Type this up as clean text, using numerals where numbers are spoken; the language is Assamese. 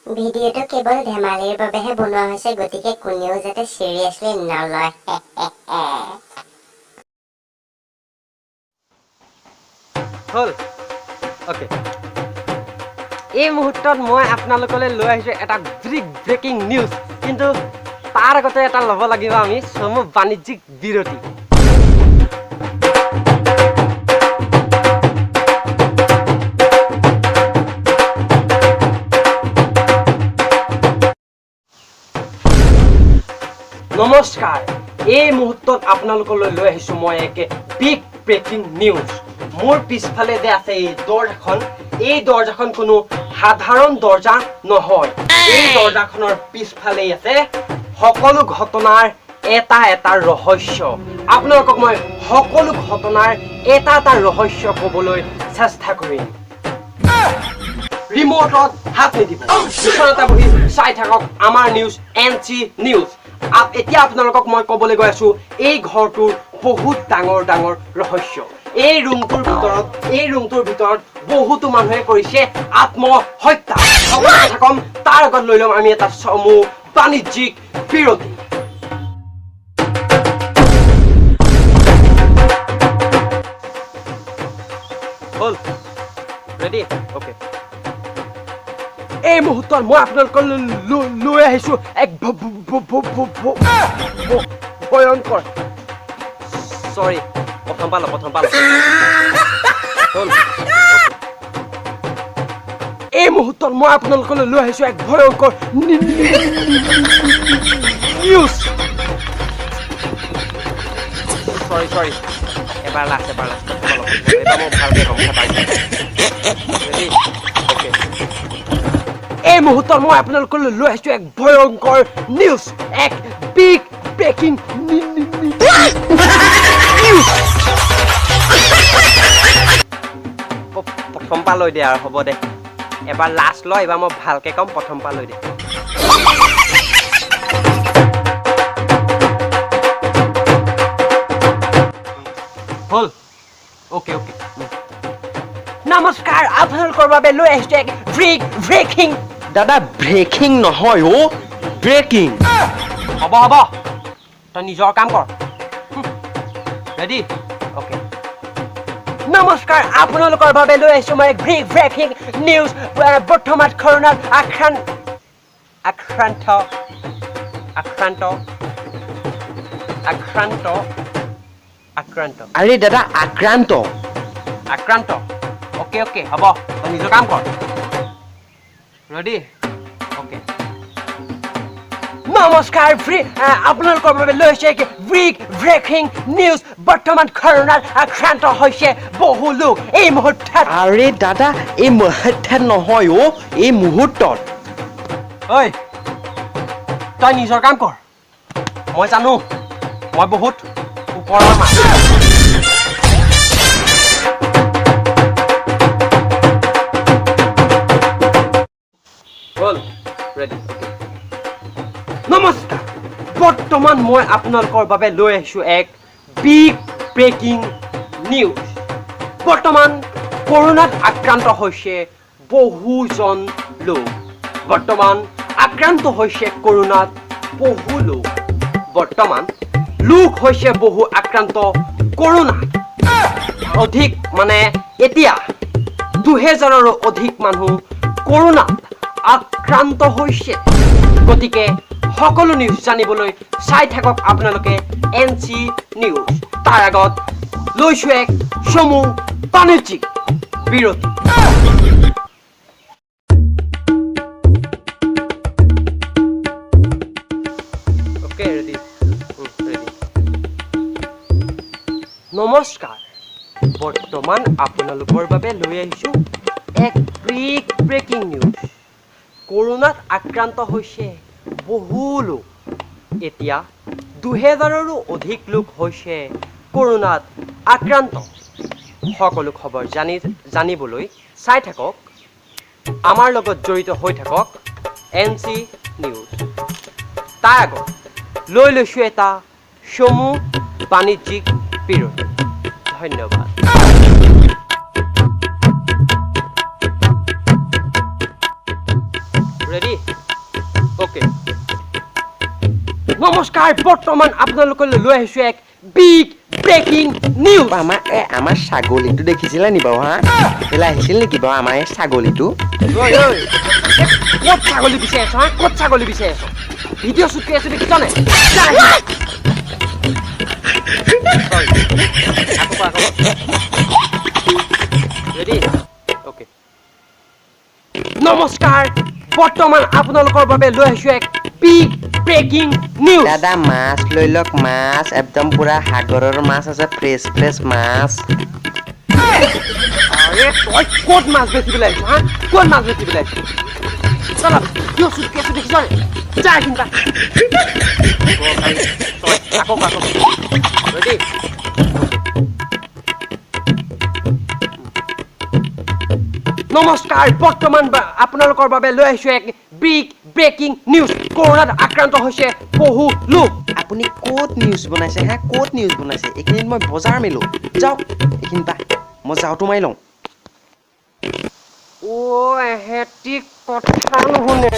ভিডিঅ'টো কেৱল ধেমালিৰ বাবেহে বনোৱা হৈছে, গতিকে কোনেও যাতে চিৰিয়াছলি নলয়। হল ওকে এই মুহূৰ্তত মই আপোনালোকলৈ লৈ আহিছোঁ এটা ব্ৰেকিং নিউজ, কিন্তু তাৰ আগতে এটা ল'ব লাগিব আমি চমু বাণিজ্যিক বিৰতি। নমস্কাৰ, এই মুহূৰ্তত আপোনালোকলৈ লৈ আহিছোঁ মই এক বিগ ব্ৰেকিং নিউজ। মোৰ পিছফালে যে আছে এই দৰ্জাখন কোনো সাধাৰণ দৰ্জা নহয়। এই দৰ্জাখনৰ পিছফালেই আছে সকলো ঘটনাৰ এটা ৰহস্য। আপোনালোকক মই সকলো ঘটনাৰ এটা ৰহস্য ক'বলৈ চেষ্টা কৰিম। ৰিমোটত হাত নিদিব, বিচনাতে বহি চাই থাকক আমাৰ নিউজ NC নিউজ। এতিয়া আপোনালোকক মই ক'বলৈ গৈ আছো এই ঘৰটোৰ বহুত ডাঙৰ ৰহস্য। এই ৰুমটোৰ ভিতৰত বহুতো মানুহে কৰিছে আত্মহত্যা। কথা কম তাৰ আগত লৈ ল'ম আমি এটা চমু বাণিজ্যিক বিৰতি। হ'ল ৰেডি? অ'কে। এই মুহূৰ্তত মই আপোনালোকক লৈ আহিছো এক ভয়ংকৰ, চৰি প্ৰথম পালো এই মুহূৰ্তত মই আপোনালোকলৈ লৈ আহিছো এক ভয়ংকৰ নিউজ। চৰি এবাৰ লাষ্ট মই ভালকে গম পাইছো। এই মুহূৰ্তত মই আপোনালোকলৈ লৈ আহিছো এক ভয়ংকৰ নিউজ, এক বিগ ব্ৰেকিং নিউজ। প্ৰথম পৰা লৈ দে আৰু হ'ব দে, এবাৰ লাষ্ট লয়, এবাৰ মই ভালকে কম, প্ৰথম পৰা লৈ দে। হ'ল অ'কে। নমস্কাৰ, আপোনালোকৰ বাবে লৈ আহিছো এক ব্ৰেকিং। দাদা ব্ৰেকিং নহয় অ', ব্ৰেকিং। হ'ব তই নিজৰ কাম কৰ। ৰেডি? অ'কে। নমস্কাৰ, আপোনালোকৰ বাবে লৈ আহিছো মই এক ব্ৰেকিং নিউজ। বৰ্তমান কৰোণাত আক্ৰান্ত। আৰে দাদা আক্ৰান্ত। অ'কে হ'ব, তই নিজৰ কাম কৰ। ৰেডি? অ'কে। নমস্কাৰ, আপোনালোকৰ বাবে লৈ আহিছে এক ব্ৰেকিং নিউজ। বৰ্তমান কৰোণাত আক্ৰান্ত হৈছে বহু লোক এই মুহূৰ্তত। আৰে দাদা এই মুহূৰ্তত নহয় অ', এই মুহূৰ্তত। ঐ তই নিজৰ কাম কৰ, মই জানো মই বহুত ওপৰৰ মানুহ। নমস্কাৰ, বৰ্তমান মই আপোনালোকৰ বাবে লৈ আহিছো এক বিগ ব্ৰেকিং নিউজ। বৰ্তমান কৰোণাত আক্ৰান্ত হৈছে বহুজন লোক। বৰ্তমান লোক হৈছে বহু আক্ৰান্ত কৰোণাত। অধিক মানে এতিয়া 2000ৰো অধিক মানুহ কৰোণাত আক্ৰান্ত হৈছে। গতিকে সকলো নিউজ জানিবলৈ চাই থাকক আপোনালোকে NC নিউজ। তাৰ আগত লৈছো এক চমু বাণিজ্যিক বিৰতি। নমস্কাৰ, বৰ্তমান আপোনালোকৰ বাবে লৈ আহিছো এক বিগ ব্ৰেকিং নিউজ। কৰোণাত আক্ৰান্ত হৈছে বহু লোক। এতিয়া 2000ৰো অধিক লোক হৈছে কৰোণাত আক্ৰান্ত। সকলো খবৰ জানিবলৈ চাই থাকক, আমাৰ লগত জড়িত হৈ থাকক NC নিউজ। তাৰ আগত লৈ লৈছো এটা চমু বাণিজ্যিক বিৰতি। ধন্যবাদ। ৰেডি ওকে নমস্কাৰ বৰ্তমান আপোনালোকলৈ লৈ আহিছো এক বিগ ব্ৰেকিং নিউজ আমাৰ ছাগলীটো দেখিছিলে নি বাৰু হা কেলে আহিছিল নেকি বাৰু আমাৰ এই ছাগলীটো ক'ত ছাগলী বিচাৰি আছ হা ক'ত ছাগলী বিচাৰি আছ ভিডিঅ' শ্বুট কৰি আছো দেখিছ নে ৰেডি ওকে নমস্কাৰ বৰ্তমান আপোনালোকৰ বাবে লৈ আহিছো এক বিগ ব্ৰেকিং নিউজ দাদা মাছ লৈ লওক মাছ একদম পুৰা সাগৰৰ মাছ আছে ফ্ৰেছ ফ্ৰেছ মাছ আৰে তই ক'ত মাছ বেচিবলৈ আহিছ হা ক'ত মাছ বেচিবলৈ আহিছ চল ভিডিঅ' শ্বুট কৰি আছো দেখিছ নে যা এইখিনিপা আকৌ ৰেডি নমস্কাৰ বৰ্তমান আপোনালোকৰ বাবে লৈ আহিছো এক বিগ ব্ৰেকিং নিউজ কৰোণাত আক্ৰান্ত হৈছে বহু লোক আপুনি ক'ত নিউজ বনাইছে হা ক'ত নিউজ বনাইছে এইখিনিত মই বজাৰ মেলো যাওক এইখিনিপা মই যাওঁতো মাৰি লওঁ এহেঁতি কথা নুশুনে